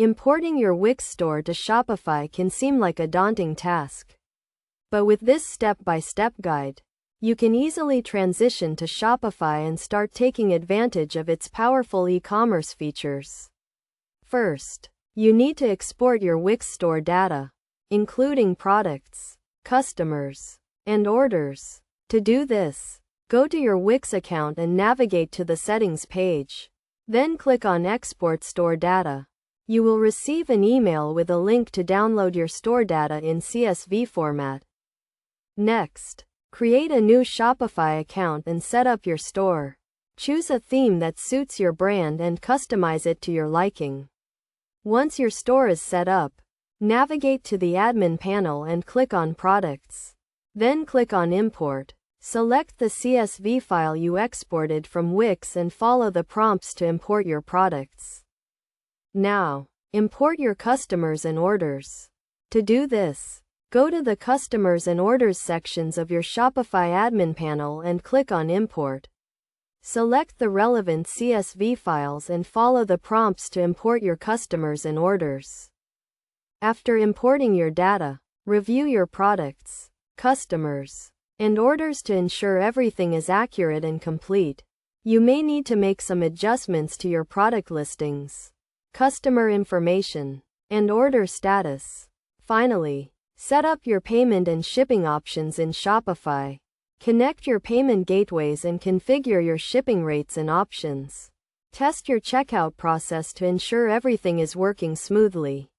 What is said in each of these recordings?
Importing your Wix store to Shopify can seem like a daunting task. But with this step-by-step guide, you can easily transition to Shopify and start taking advantage of its powerful e-commerce features. First, you need to export your Wix store data, including products, customers, and orders. To do this, go to your Wix account and navigate to the Settings page. Then click on Export Store Data. You will receive an email with a link to download your store data in CSV format. Next, create a new Shopify account and set up your store. Choose a theme that suits your brand and customize it to your liking. Once your store is set up, navigate to the admin panel and click on Products. Then click on Import. Select the CSV file you exported from Wix and follow the prompts to import your products. Now, import your customers and orders. To do this, go to the Customers and Orders sections of your Shopify admin panel and click on Import. Select the relevant CSV files and follow the prompts to import your customers and orders. After importing your data, review your products, customers, and orders to ensure everything is accurate and complete. You may need to make some adjustments to your product listings, customer information, and order status. Finally, set up your payment and shipping options in Shopify. Connect your payment gateways and configure your shipping rates and options. Test your checkout process to ensure everything is working smoothly.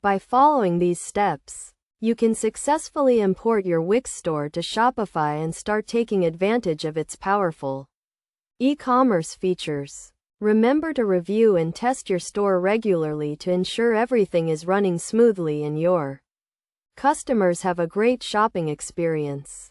By following these steps, you can successfully import your Wix store to Shopify and start taking advantage of its powerful e-commerce features. Remember to review and test your store regularly to ensure everything is running smoothly and your customers have a great shopping experience.